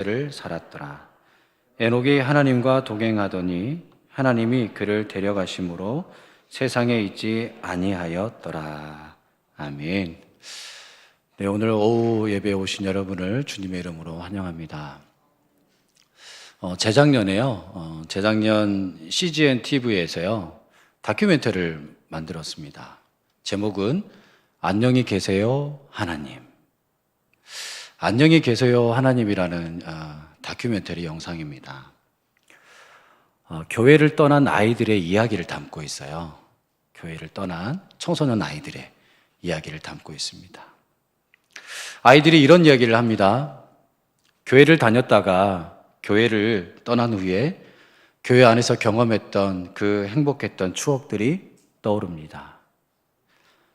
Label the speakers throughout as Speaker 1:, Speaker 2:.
Speaker 1: 를 살았더라. 에녹이 하나님과 동행하더니 하나님이 그를 데려가심으로 세상에 있지 아니하였더라. 아멘. 네, 오늘 오후 예배에 오신 여러분을 주님의 이름으로 환영합니다. 재작년 CGN TV에서요 다큐멘터리를 만들었습니다. 제목은 안녕히 계세요 하나님. 안녕히 계세요 하나님이라는 다큐멘터리 영상입니다. 교회를 떠난 아이들의 이야기를 담고 있어요. 교회를 떠난 청소년 아이들의 이야기를 담고 있습니다. 아이들이 이런 이야기를 합니다. 교회를 다녔다가 교회를 떠난 후에 교회 안에서 경험했던 그 행복했던 추억들이 떠오릅니다.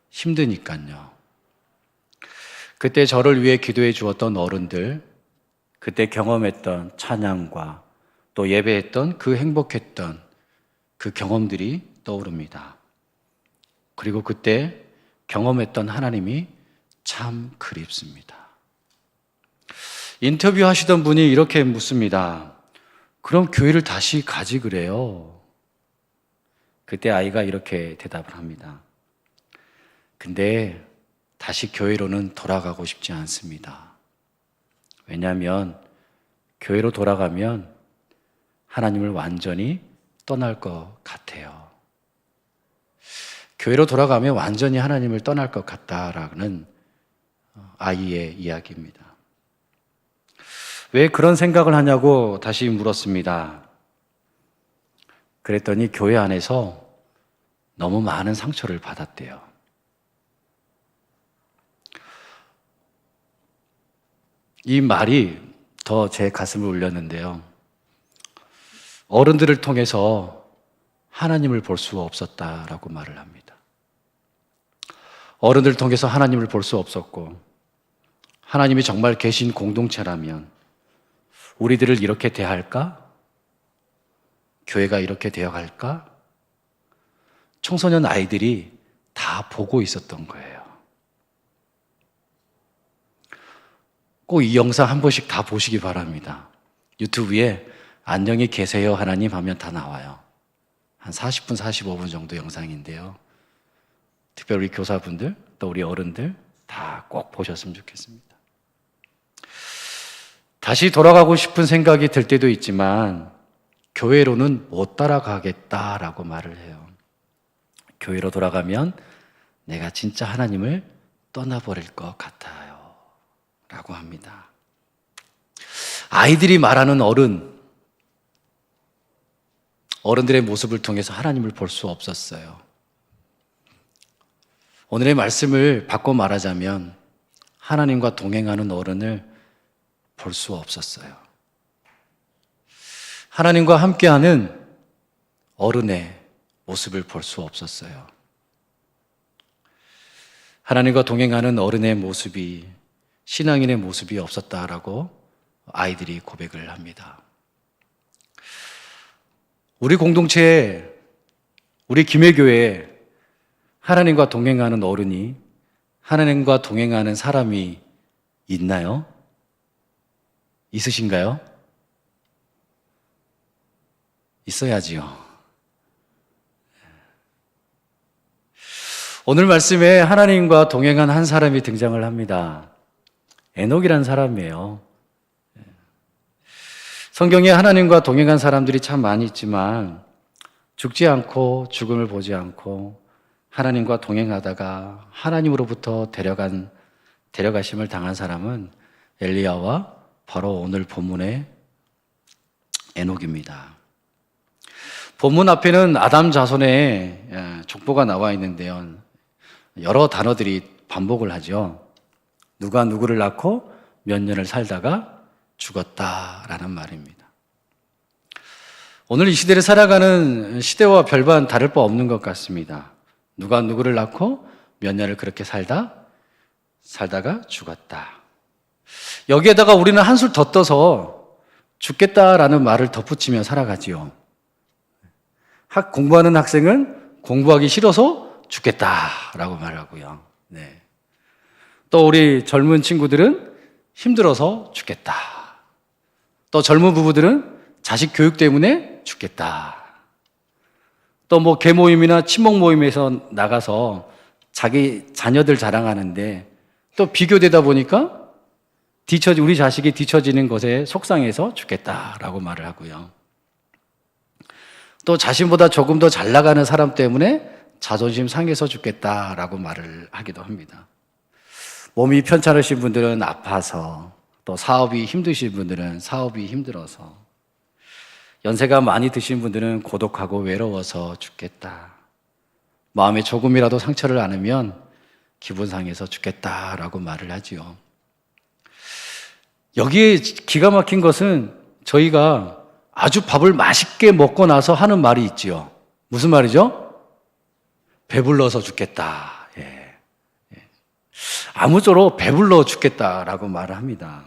Speaker 1: 힘드니까요. 그때 저를 위해 기도해 주었던 어른들, 그때 경험했던 찬양과 또 예배했던 그 행복했던 그 경험들이 떠오릅니다. 그리고 그때 경험했던 하나님이 참 그립습니다. 인터뷰하시던 분이 이렇게 묻습니다. 그럼 교회를 다시 가지 그래요? 그때 아이가 이렇게 대답을 합니다. 근데 다시 교회로는 돌아가고 싶지 않습니다. 왜냐하면 교회로 돌아가면 하나님을 완전히 떠날 것 같아요. 교회로 돌아가면 완전히 하나님을 떠날 것 같다라는 아이의 이야기입니다. 왜 그런 생각을 하냐고 다시 물었습니다. 그랬더니 교회 안에서 너무 많은 상처를 받았대요. 이 말이 더 제 가슴을 울렸는데요. 어른들을 통해서 하나님을 볼 수 없었다라고 말을 합니다. 어른들을 통해서 하나님을 볼 수 없었고 하나님이 정말 계신 공동체라면 우리들을 이렇게 대할까? 교회가 이렇게 되어갈까? 청소년 아이들이 다 보고 있었던 거예요. 꼭 이 영상 한 번씩 다 보시기 바랍니다. 유튜브에 안녕히 계세요 하나님 하면 다 나와요. 한 40분, 45분 정도 영상인데요. 특별히 우리 교사분들, 또 우리 어른들 다 꼭 보셨으면 좋겠습니다. 다시 돌아가고 싶은 생각이 들 때도 있지만 교회로는 못 따라가겠다라고 말을 해요. 교회로 돌아가면 내가 진짜 하나님을 떠나버릴 것 같아요 라고 합니다. 아이들이 말하는 어른들의 모습을 통해서 하나님을 볼 수 없었어요. 오늘의 말씀을 바꿔 말하자면 하나님과 동행하는 어른을 볼 수 없었어요. 하나님과 함께하는 어른의 모습을 볼 수 없었어요. 하나님과 동행하는 어른의 모습이, 신앙인의 모습이 없었다라고 아이들이 고백을 합니다. 우리 공동체에, 우리 김해교회에 하나님과 동행하는 어른이, 하나님과 동행하는 사람이 있나요? 있으신가요? 있어야지요. 오늘 말씀에 하나님과 동행한 한 사람이 등장을 합니다. 에녹이라는 사람이에요. 성경에 하나님과 동행한 사람들이 참 많이 있지만 죽지 않고 죽음을 보지 않고 하나님과 동행하다가 하나님으로부터 데려가심을 당한 사람은 엘리야와 바로 오늘 본문의 에녹입니다. 본문 앞에는 아담 자손의 족보가 나와 있는데요. 여러 단어들이 반복을 하죠. 누가 누구를 낳고 몇 년을 살다가 죽었다라는 말입니다. 오늘 이 시대를 살아가는 시대와 별반 다를 바 없는 것 같습니다. 누가 누구를 낳고 몇 년을 그렇게 살다가 죽었다. 여기에다가 우리는 한술 더 떠서 죽겠다라는 말을 덧붙이며 살아가지요. 공부하는 학생은 공부하기 싫어서 죽겠다라고 말하고요. 네. 또 우리 젊은 친구들은 힘들어서 죽겠다. 또 젊은 부부들은 자식 교육 때문에 죽겠다. 또 뭐 계모임이나 친목 모임에서 나가서 자기 자녀들 자랑하는데 또 비교되다 보니까 우리 자식이 뒤처지는 것에 속상해서 죽겠다라고 말을 하고요. 또 자신보다 조금 더 잘 나가는 사람 때문에 자존심 상해서 죽겠다라고 말을 하기도 합니다. 몸이 편찮으신 분들은 아파서, 또 사업이 힘드신 분들은 사업이 힘들어서, 연세가 많이 드신 분들은 고독하고 외로워서 죽겠다. 마음에 조금이라도 상처를 안으면 기분 상해서 죽겠다라고 말을 하지요. 여기에 기가 막힌 것은 저희가 아주 밥을 맛있게 먹고 나서 하는 말이 있지요. 무슨 말이죠? 배불러서 죽겠다. 아무쪼록 배불러 죽겠다라고 말을 합니다.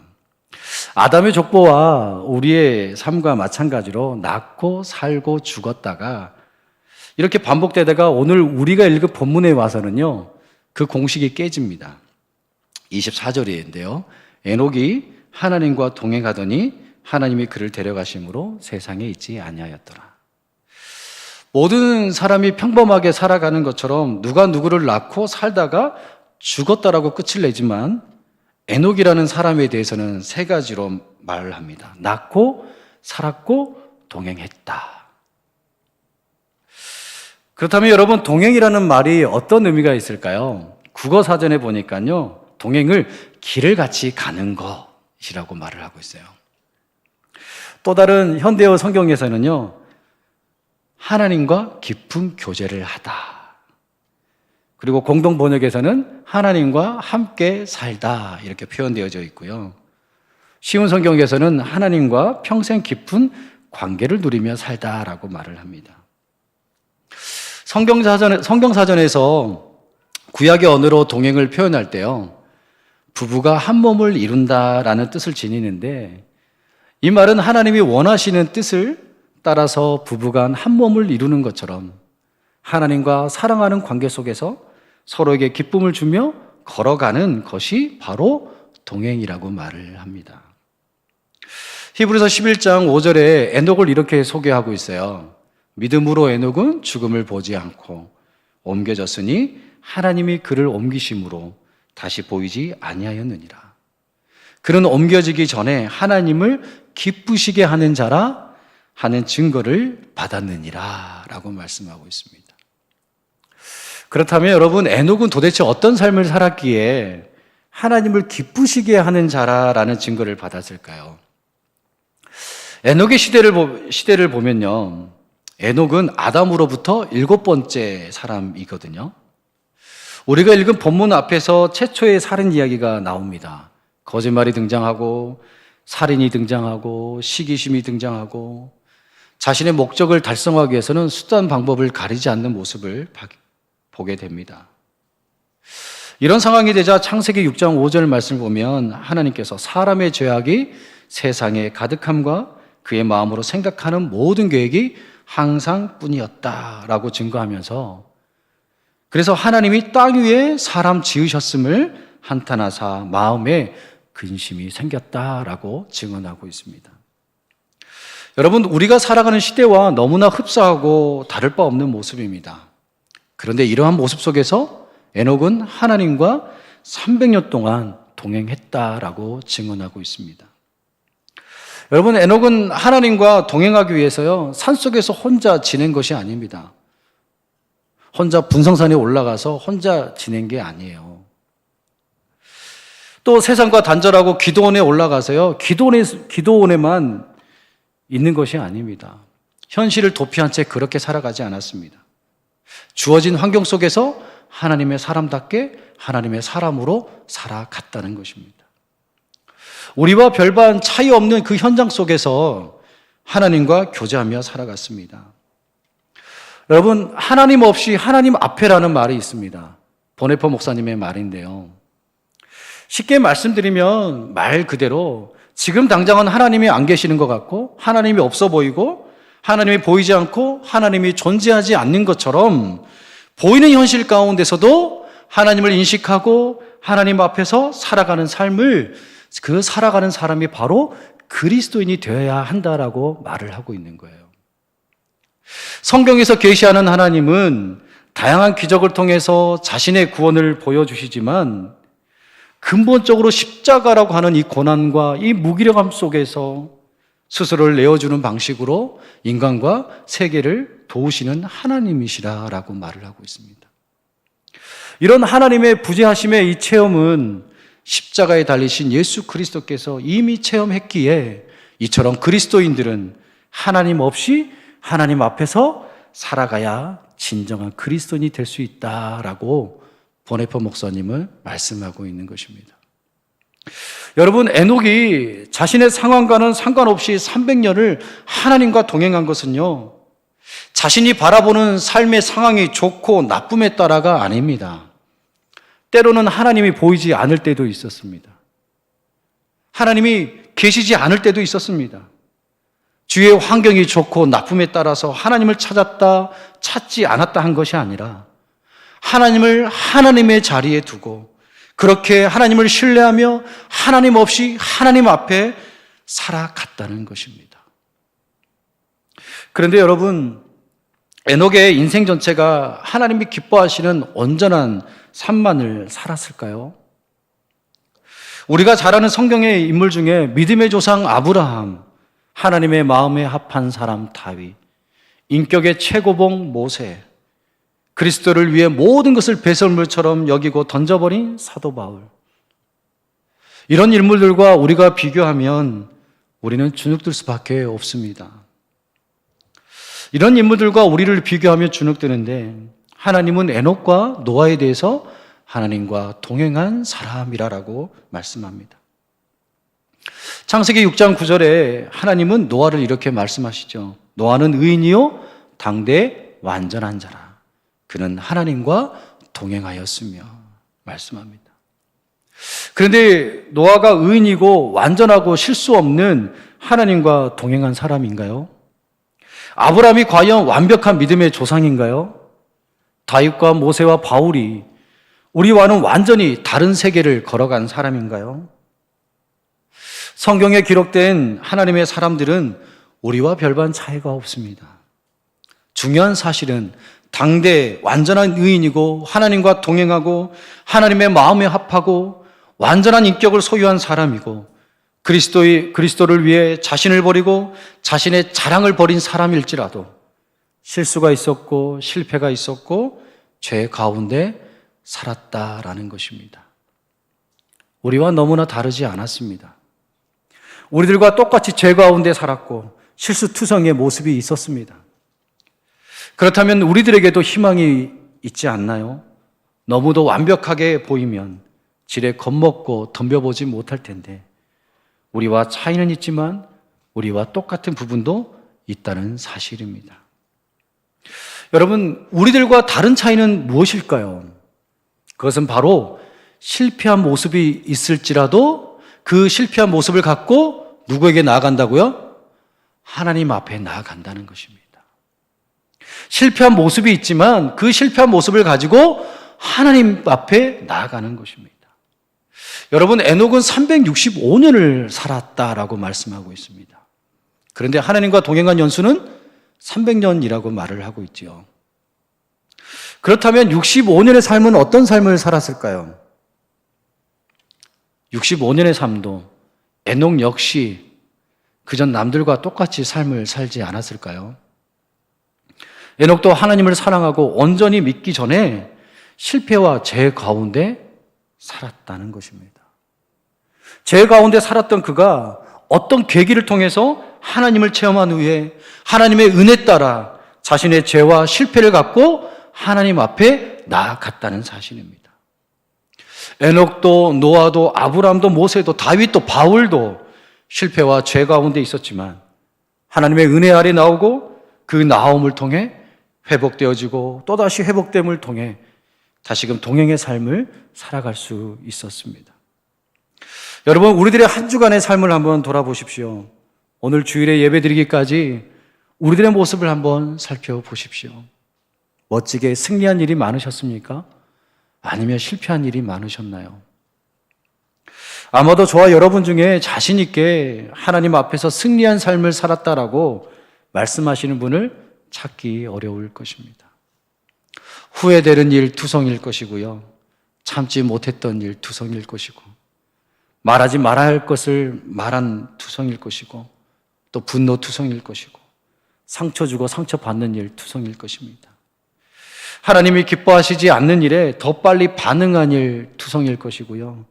Speaker 1: 아담의 족보와 우리의 삶과 마찬가지로 낳고 살고 죽었다가 이렇게 반복되다가 오늘 우리가 읽은 본문에 와서는요, 그 공식이 깨집니다. 24절인데요. 에녹이 하나님과 동행하더니 하나님이 그를 데려가심으로 세상에 있지 아니하였더라. 모든 사람이 평범하게 살아가는 것처럼 누가 누구를 낳고 살다가 죽었다라고 끝을 내지만 에녹이라는 사람에 대해서는 세 가지로 말을 합니다. 낳고 살았고 동행했다. 그렇다면 여러분, 동행이라는 말이 어떤 의미가 있을까요? 국어사전에 보니까요, 동행을 길을 같이 가는 것이라고 말을 하고 있어요. 또 다른 현대어 성경에서는요, 하나님과 깊은 교제를 하다. 그리고 공동 번역에서는 하나님과 함께 살다 이렇게 표현되어져 있고요. 쉬운 성경에서는 하나님과 평생 깊은 관계를 누리며 살다라고 말을 합니다. 성경사전에서 구약의 언어로 동행을 표현할 때요, 부부가 한 몸을 이룬다라는 뜻을 지니는데, 이 말은 하나님이 원하시는 뜻을 따라서 부부간 한 몸을 이루는 것처럼 하나님과 사랑하는 관계 속에서 서로에게 기쁨을 주며 걸어가는 것이 바로 동행이라고 말을 합니다. 히브리서 11장 5절에 에녹을 이렇게 소개하고 있어요. 믿음으로 에녹은 죽음을 보지 않고 옮겨졌으니 하나님이 그를 옮기심으로 다시 보이지 아니하였느니라. 그는 옮겨지기 전에 하나님을 기쁘시게 하는 자라 하는 증거를 받았느니라 라고 말씀하고 있습니다. 그렇다면 여러분, 에녹은 도대체 어떤 삶을 살았기에 하나님을 기쁘시게 하는 자라라는 증거를 받았을까요? 에녹의 시대를 보면요, 에녹은 아담으로부터 7번째 사람이거든요. 우리가 읽은 본문 앞에서 최초의 살인 이야기가 나옵니다. 거짓말이 등장하고 살인이 등장하고 시기심이 등장하고 자신의 목적을 달성하기 위해서는 수단 방법을 가리지 않는 모습을 보게 됩니다. 이런 상황이 되자 창세기 6장 5절 말씀을 보면 하나님께서 사람의 죄악이 세상에 가득함과 그의 마음으로 생각하는 모든 계획이 항상 뿐이었다라고 증거하면서, 그래서 하나님이 땅 위에 사람 지으셨음을 한탄하사 마음에 근심이 생겼다라고 증언하고 있습니다. 여러분, 우리가 살아가는 시대와 너무나 흡사하고 다를 바 없는 모습입니다. 그런데 이러한 모습 속에서 에녹은 하나님과 300년 동안 동행했다라고 증언하고 있습니다. 여러분, 에녹은 하나님과 동행하기 위해서요, 산속에서 혼자 지낸 것이 아닙니다. 혼자 분성산에 올라가서 혼자 지낸 게 아니에요. 또 세상과 단절하고 기도원에 올라가서요, 기도원에만 있는 것이 아닙니다. 현실을 도피한 채 그렇게 살아가지 않았습니다. 주어진 환경 속에서 하나님의 사람답게 하나님의 사람으로 살아갔다는 것입니다. 우리와 별반 차이 없는 그 현장 속에서 하나님과 교제하며 살아갔습니다. 여러분, 하나님 없이 하나님 앞에라는 말이 있습니다. 보네퍼 목사님의 말인데요. 쉽게 말씀드리면 말 그대로 지금 당장은 하나님이 안 계시는 것 같고 하나님이 없어 보이고 하나님이 보이지 않고 하나님이 존재하지 않는 것처럼 보이는 현실 가운데서도 하나님을 인식하고 하나님 앞에서 살아가는 삶을, 그 살아가는 사람이 바로 그리스도인이 되어야 한다라고 말을 하고 있는 거예요. 성경에서 계시하는 하나님은 다양한 기적을 통해서 자신의 구원을 보여주시지만 근본적으로 십자가라고 하는 이 고난과 이 무기력함 속에서 스스로를 내어주는 방식으로 인간과 세계를 도우시는 하나님이시라라고 말을 하고 있습니다. 이런 하나님의 부재하심의 이 체험은 십자가에 달리신 예수 그리스도께서 이미 체험했기에 이처럼 그리스도인들은 하나님 없이 하나님 앞에서 살아가야 진정한 그리스도인이 될 수 있다라고 보네퍼 목사님은 말씀하고 있는 것입니다. 여러분, 에녹이 자신의 상황과는 상관없이 300년을 하나님과 동행한 것은요, 자신이 바라보는 삶의 상황이 좋고 나쁨에 따라가 아닙니다. 때로는 하나님이 보이지 않을 때도 있었습니다. 하나님이 계시지 않을 때도 있었습니다. 주위의 환경이 좋고 나쁨에 따라서 하나님을 찾았다, 찾지 않았다 한 것이 아니라 하나님을 하나님의 자리에 두고 그렇게 하나님을 신뢰하며 하나님 없이 하나님 앞에 살아갔다는 것입니다. 그런데 여러분, 에녹의 인생 전체가 하나님이 기뻐하시는 온전한 삶만을 살았을까요? 우리가 잘 아는 성경의 인물 중에 믿음의 조상 아브라함, 하나님의 마음에 합한 사람 다윗, 인격의 최고봉 모세, 그리스도를 위해 모든 것을 배설물처럼 여기고 던져버린 사도 바울, 이런 인물들과 우리가 비교하면 우리는 주눅들 수밖에 없습니다. 이런 인물들과 우리를 비교하며 주눅드는데 하나님은 에녹과 노아에 대해서 하나님과 동행한 사람이라고 말씀합니다. 창세기 6장 9절에 하나님은 노아를 이렇게 말씀하시죠. 노아는 의인이요 당대 완전한 자라. 그는 하나님과 동행하였으며 말씀합니다. 그런데 노아가 의인이고 완전하고 실수 없는 하나님과 동행한 사람인가요? 아브라함이 과연 완벽한 믿음의 조상인가요? 다윗과 모세와 바울이 우리와는 완전히 다른 세계를 걸어간 사람인가요? 성경에 기록된 하나님의 사람들은 우리와 별반 차이가 없습니다. 중요한 사실은 당대 완전한 의인이고 하나님과 동행하고 하나님의 마음에 합하고 완전한 인격을 소유한 사람이고 그리스도를 위해 자신을 버리고 자신의 자랑을 버린 사람일지라도 실수가 있었고 실패가 있었고 죄 가운데 살았다라는 것입니다. 우리와 너무나 다르지 않았습니다. 우리들과 똑같이 죄 가운데 살았고 실수투성이의 모습이 있었습니다. 그렇다면 우리들에게도 희망이 있지 않나요? 너무도 완벽하게 보이면 지레 겁먹고 덤벼보지 못할 텐데 우리와 차이는 있지만 우리와 똑같은 부분도 있다는 사실입니다. 여러분, 우리들과 다른 차이는 무엇일까요? 그것은 바로 실패한 모습이 있을지라도 그 실패한 모습을 갖고 누구에게 나아간다고요? 하나님 앞에 나아간다는 것입니다. 실패한 모습이 있지만 그 실패한 모습을 가지고 하나님 앞에 나아가는 것입니다. 여러분, 에녹은 365년을 살았다라고 말씀하고 있습니다. 그런데 하나님과 동행한 연수는 300년이라고 말을 하고 있지요. 그렇다면 65년의 삶은 어떤 삶을 살았을까요? 65년의 삶도 에녹 역시 그전 남들과 똑같이 삶을 살지 않았을까요? 에녹도 하나님을 사랑하고 온전히 믿기 전에 실패와 죄 가운데 살았다는 것입니다. 죄 가운데 살았던 그가 어떤 계기를 통해서 하나님을 체험한 후에 하나님의 은혜 따라 자신의 죄와 실패를 갖고 하나님 앞에 나아갔다는 사실입니다. 에녹도 노아도 아브라함도 모세도 다윗도 바울도 실패와 죄 가운데 있었지만 하나님의 은혜 아래 나오고 그 나옴을 통해 회복되어지고 또다시 회복됨을 통해 다시금 동행의 삶을 살아갈 수 있었습니다. 여러분, 우리들의 한 주간의 삶을 한번 돌아보십시오. 오늘 주일에 예배드리기까지 우리들의 모습을 한번 살펴보십시오. 멋지게 승리한 일이 많으셨습니까? 아니면 실패한 일이 많으셨나요? 아마도 저와 여러분 중에 자신 있게 하나님 앞에서 승리한 삶을 살았다라고 말씀하시는 분을 찾기 어려울 것입니다. 후회되는 일 투성일 것이고요. 참지 못했던 일 투성일 것이고, 말하지 말아야 할 것을 말한 투성일 것이고, 또 분노 투성일 것이고, 상처 주고 상처받는 일 투성일 것입니다. 하나님이 기뻐하시지 않는 일에 더 빨리 반응한 일 투성일 것이고요.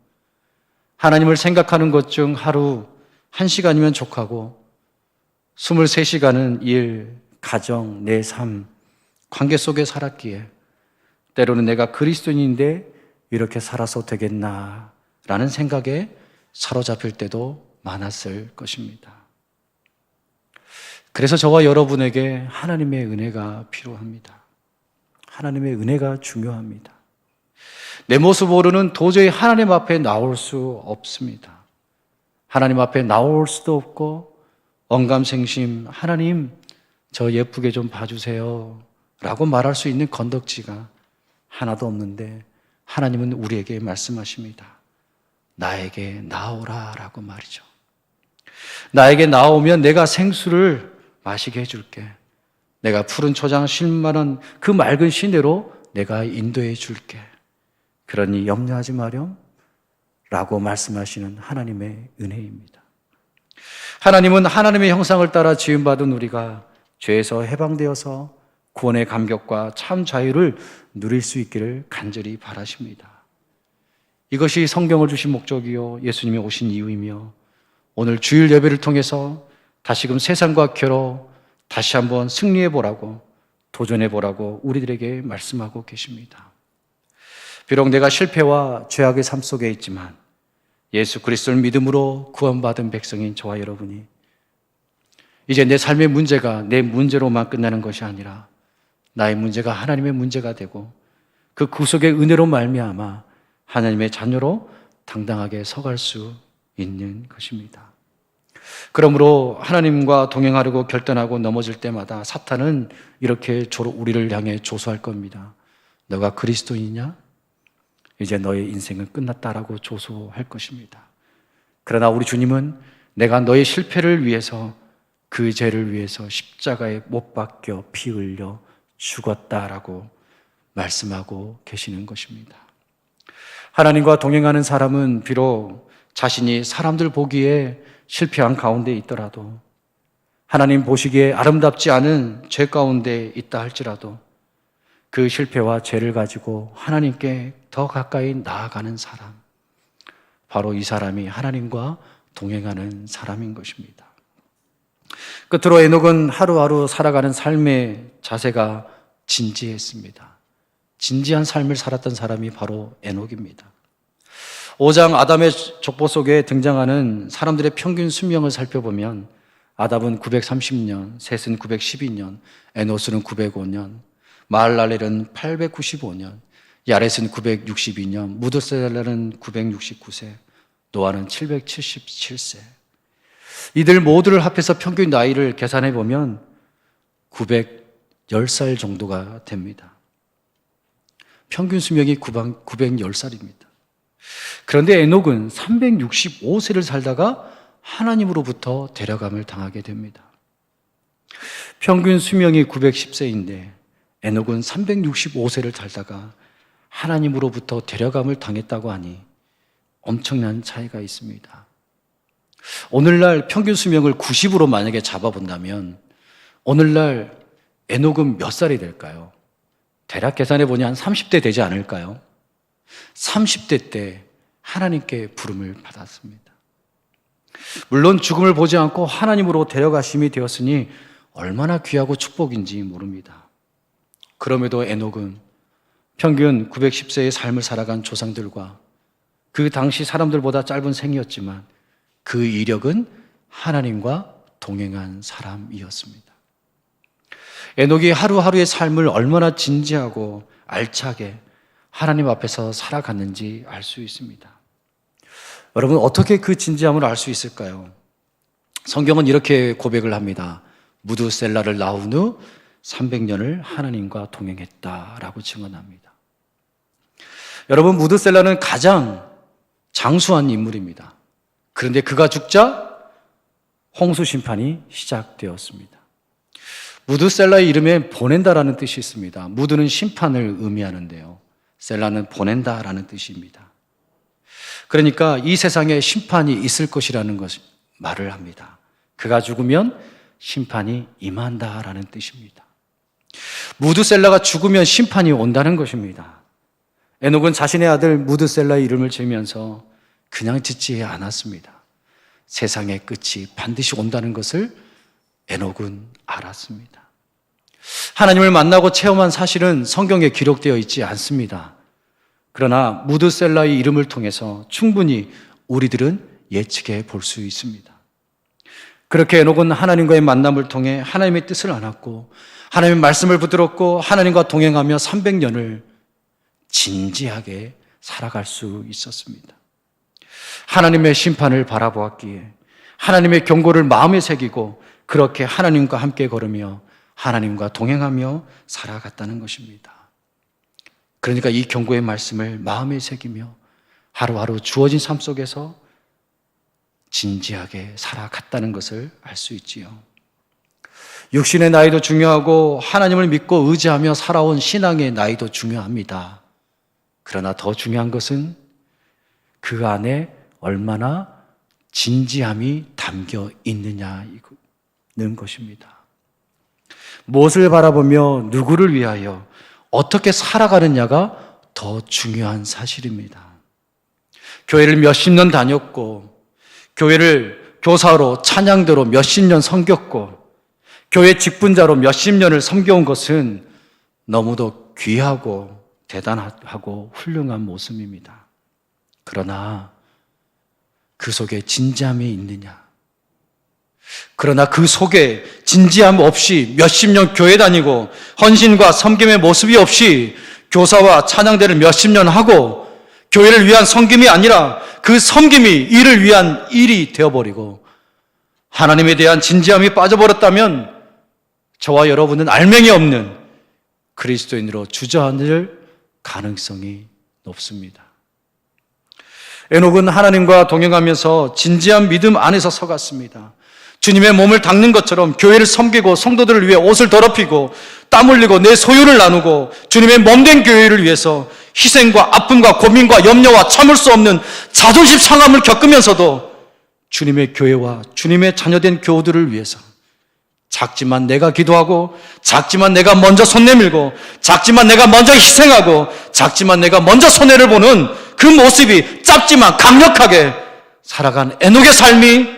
Speaker 1: 하나님을 생각하는 것 중 하루 1시간이면 족하고 23시간은 일, 가정, 내 삶, 관계 속에 살았기에 때로는 내가 그리스도인인데 이렇게 살아서 되겠나 라는 생각에 사로잡힐 때도 많았을 것입니다. 그래서 저와 여러분에게 하나님의 은혜가 필요합니다. 하나님의 은혜가 중요합니다. 내 모습으로는 도저히 하나님 앞에 나올 수 없습니다. 하나님 앞에 나올 수도 없고 언감생심 하나님 저 예쁘게 좀 봐주세요 라고 말할 수 있는 건덕지가 하나도 없는데 하나님은 우리에게 말씀하십니다. 나에게 나오라 라고 말이죠. 나에게 나오면 내가 생수를 마시게 해줄게. 내가 푸른 초장 실만한 그 맑은 시내로 내가 인도해 줄게. 그러니 염려하지 마렴 라고 말씀하시는 하나님의 은혜입니다. 하나님은 하나님의 형상을 따라 지음받은 우리가 죄에서 해방되어서 구원의 감격과 참 자유를 누릴 수 있기를 간절히 바라십니다. 이것이 성경을 주신 목적이요 예수님이 오신 이유이며 오늘 주일 예배를 통해서 다시금 세상과 겨뤄 다시 한번 승리해보라고 도전해보라고 우리들에게 말씀하고 계십니다. 비록 내가 실패와 죄악의 삶 속에 있지만 예수 그리스도를 믿음으로 구원받은 백성인 저와 여러분이 이제 내 삶의 문제가 내 문제로만 끝나는 것이 아니라 나의 문제가 하나님의 문제가 되고 그 구속의 은혜로 말미암아 하나님의 자녀로 당당하게 서갈 수 있는 것입니다. 그러므로 하나님과 동행하려고 결단하고 넘어질 때마다 사탄은 이렇게 우리를 향해 조소할 겁니다. 너가 그리스도인이냐? 이제 너의 인생은 끝났다라고 조소할 것입니다. 그러나 우리 주님은 내가 너의 실패를 위해서 그 죄를 위해서 십자가에 못 박혀 피 흘려 죽었다라고 말씀하고 계시는 것입니다. 하나님과 동행하는 사람은 비록 자신이 사람들 보기에 실패한 가운데 있더라도 하나님 보시기에 아름답지 않은 죄 가운데 있다 할지라도 그 실패와 죄를 가지고 하나님께 더 가까이 나아가는 사람, 바로 이 사람이 하나님과 동행하는 사람인 것입니다. 끝으로 에녹은 하루하루 살아가는 삶의 자세가 진지했습니다. 진지한 삶을 살았던 사람이 바로 에녹입니다. 5장 아담의 족보 속에 등장하는 사람들의 평균 수명을 살펴보면 아담은 930년, 셋은 912년, 에노스는 905년, 마할랄렐은 895년, 야렛은 962년, 무드셀라는 969세, 노아는 777세. 이들 모두를 합해서 평균 나이를 계산해 보면 910살 정도가 됩니다. 평균 수명이 910살입니다. 그런데 에녹은 365세를 살다가 하나님으로부터 데려감을 당하게 됩니다. 평균 수명이 910세인데 에녹은 365세를 살다가 하나님으로부터 데려감을 당했다고 하니 엄청난 차이가 있습니다. 오늘날 평균 수명을 90으로 만약에 잡아본다면 오늘날 에녹은 몇 살이 될까요? 대략 계산해 보니 한 30대 되지 않을까요? 30대 때 하나님께 부름을 받았습니다. 물론 죽음을 보지 않고 하나님으로 데려가심이 되었으니 얼마나 귀하고 축복인지 모릅니다. 그럼에도 에녹은 평균 910세의 삶을 살아간 조상들과 그 당시 사람들보다 짧은 생이었지만 그 이력은 하나님과 동행한 사람이었습니다. 에녹이 하루하루의 삶을 얼마나 진지하고 알차게 하나님 앞에서 살아갔는지 알 수 있습니다. 여러분, 어떻게 그 진지함을 알 수 있을까요? 성경은 이렇게 고백을 합니다. 무드셀라를 낳은 후 300년을 하나님과 동행했다라고 증언합니다. 여러분, 무드셀라는 가장 장수한 인물입니다. 그런데 그가 죽자 홍수 심판이 시작되었습니다. 무드셀라의 이름에 보낸다라는 뜻이 있습니다. 무드는 심판을 의미하는데요. 셀라는 보낸다라는 뜻입니다. 그러니까 이 세상에 심판이 있을 것이라는 것을 말을 합니다. 그가 죽으면 심판이 임한다라는 뜻입니다. 무드셀라가 죽으면 심판이 온다는 것입니다. 에녹은 자신의 아들 무드셀라의 이름을 지으면서 그냥 짓지 않았습니다. 세상의 끝이 반드시 온다는 것을 에녹은 알았습니다. 하나님을 만나고 체험한 사실은 성경에 기록되어 있지 않습니다. 그러나 무드셀라의 이름을 통해서 충분히 우리들은 예측해 볼 수 있습니다. 그렇게 에녹은 하나님과의 만남을 통해 하나님의 뜻을 알았고 하나님의 말씀을 붙들었고 하나님과 동행하며 300년을 진지하게 살아갈 수 있었습니다. 하나님의 심판을 바라보았기에 하나님의 경고를 마음에 새기고 그렇게 하나님과 함께 걸으며 하나님과 동행하며 살아갔다는 것입니다. 그러니까 이 경고의 말씀을 마음에 새기며 하루하루 주어진 삶 속에서 진지하게 살아갔다는 것을 알 수 있지요. 육신의 나이도 중요하고 하나님을 믿고 의지하며 살아온 신앙의 나이도 중요합니다. 그러나 더 중요한 것은 그 안에 얼마나 진지함이 담겨 있느냐는 것입니다. 무엇을 바라보며 누구를 위하여 어떻게 살아가느냐가 더 중요한 사실입니다. 교회를 몇십 년 다녔고 교회를 교사로 찬양대로 몇십 년 섬겼고 교회 직분자로 몇십 년을 섬겨온 것은 너무도 귀하고 대단하고 훌륭한 모습입니다. 그러나 그 속에 진지함이 있느냐? 그러나 그 속에 진지함 없이 몇십 년 교회 다니고 헌신과 섬김의 모습이 없이 교사와 찬양대를 몇십 년 하고 교회를 위한 섬김이 아니라 그 섬김이 이를 위한 일이 되어버리고 하나님에 대한 진지함이 빠져버렸다면 저와 여러분은 알맹이 없는 그리스도인으로 주저앉을 가능성이 높습니다. 에녹은 하나님과 동행하면서 진지한 믿음 안에서 서갔습니다. 주님의 몸을 닦는 것처럼 교회를 섬기고 성도들을 위해 옷을 더럽히고 땀 흘리고 내 소유를 나누고 주님의 몸된 교회를 위해서 희생과 아픔과 고민과 염려와 참을 수 없는 자존심 상함을 겪으면서도 주님의 교회와 주님의 자녀된 교우들을 위해서 작지만 내가 기도하고 작지만 내가 먼저 손 내밀고 작지만 내가 먼저 희생하고 작지만 내가 먼저 손해를 보는 그 모습이 짧지만 강력하게 살아간 에녹의 삶이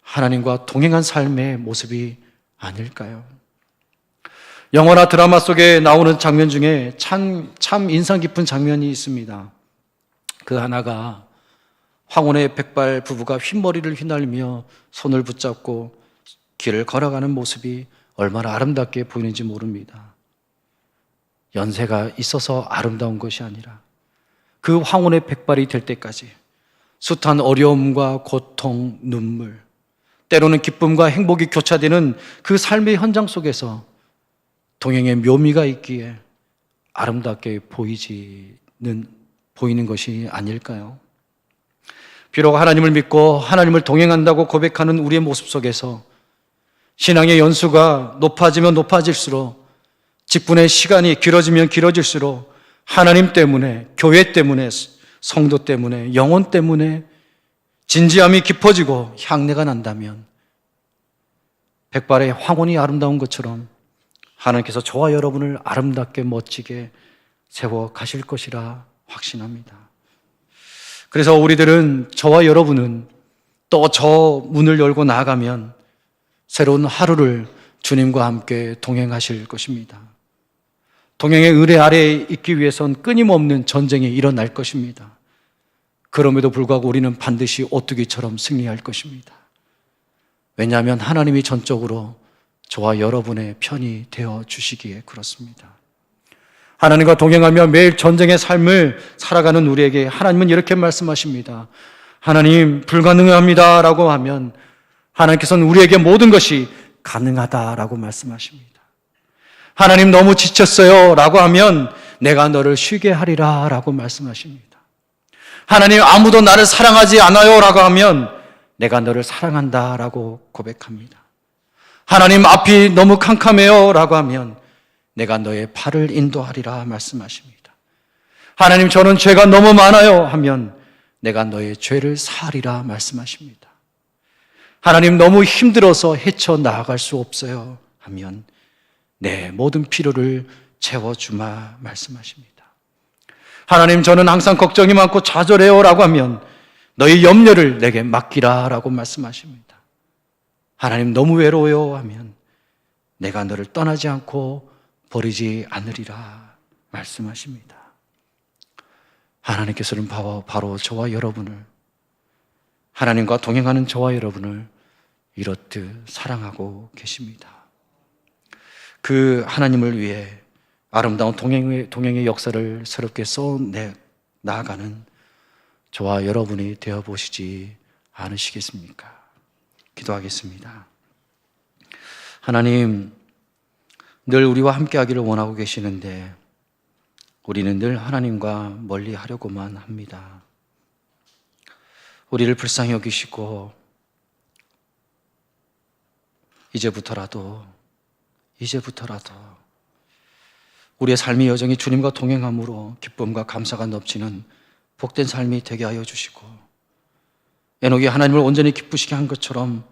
Speaker 1: 하나님과 동행한 삶의 모습이 아닐까요? 영화나 드라마 속에 나오는 장면 중에 참 인상 깊은 장면이 있습니다. 그 하나가 황혼의 백발 부부가 흰머리를 휘날리며 손을 붙잡고 길을 걸어가는 모습이 얼마나 아름답게 보이는지 모릅니다. 연세가 있어서 아름다운 것이 아니라 그 황혼의 백발이 될 때까지 숱한 어려움과 고통, 눈물, 때로는 기쁨과 행복이 교차되는 그 삶의 현장 속에서 동행의 묘미가 있기에 아름답게 보이는 것이 아닐까요? 비록 하나님을 믿고 하나님을 동행한다고 고백하는 우리의 모습 속에서 신앙의 연수가 높아지면 높아질수록 직분의 시간이 길어지면 길어질수록 하나님 때문에, 교회 때문에, 성도 때문에, 영혼 때문에 진지함이 깊어지고 향내가 난다면 백발의 황혼이 아름다운 것처럼 하나님께서 저와 여러분을 아름답게 멋지게 세워 가실 것이라 확신합니다. 그래서 우리들은 저와 여러분은 또 저 문을 열고 나아가면 새로운 하루를 주님과 함께 동행하실 것입니다. 동행의 의뢰 아래에 있기 위해선 끊임없는 전쟁이 일어날 것입니다. 그럼에도 불구하고 우리는 반드시 오뚜기처럼 승리할 것입니다. 왜냐하면 하나님이 전적으로 저와 여러분의 편이 되어 주시기에 그렇습니다. 하나님과 동행하며 매일 전쟁의 삶을 살아가는 우리에게 하나님은 이렇게 말씀하십니다. 하나님 불가능합니다 라고 하면 하나님께서는 우리에게 모든 것이 가능하다라고 말씀하십니다. 하나님 너무 지쳤어요 라고 하면 내가 너를 쉬게 하리라 라고 말씀하십니다. 하나님, 아무도 나를 사랑하지 않아요 라고 하면 내가 너를 사랑한다 라고 고백합니다. 하나님, 앞이 너무 캄캄해요 라고 하면 내가 너의 팔을 인도하리라 말씀하십니다. 하나님, 저는 죄가 너무 많아요 하면 내가 너의 죄를 사하리라 말씀하십니다. 하나님, 너무 힘들어서 헤쳐나아갈 수 없어요 하면 내 모든 필요를 채워주마 말씀하십니다. 하나님, 저는 항상 걱정이 많고 좌절해요 라고 하면 너의 염려를 내게 맡기라 라고 말씀하십니다. 하나님, 너무 외로워요 하면 내가 너를 떠나지 않고 버리지 않으리라 말씀하십니다. 하나님께서는 바로 저와 여러분을, 하나님과 동행하는 저와 여러분을 이렇듯 사랑하고 계십니다. 그 하나님을 위해 아름다운 동행의 역사를 새롭게 나아가는 저와 여러분이 되어보시지 않으시겠습니까? 기도하겠습니다. 하나님, 늘 우리와 함께 하기를 원하고 계시는데 우리는 늘 하나님과 멀리 하려고만 합니다. 우리를 불쌍히 여기시고 이제부터라도 우리의 삶의 여정이 주님과 동행함으로 기쁨과 감사가 넘치는 복된 삶이 되게 하여 주시고, 에녹이 하나님을 온전히 기쁘시게 한 것처럼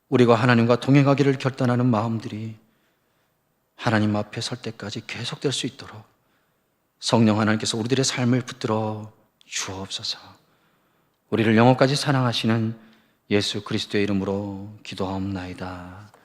Speaker 1: 우리가 하나님과 동행하기를 결단하는 마음들이 하나님 앞에 설 때까지 계속될 수 있도록 성령 하나님께서 우리들의 삶을 붙들어 주옵소서. 우리를 영원까지 사랑하시는 예수 그리스도의 이름으로 기도하옵나이다.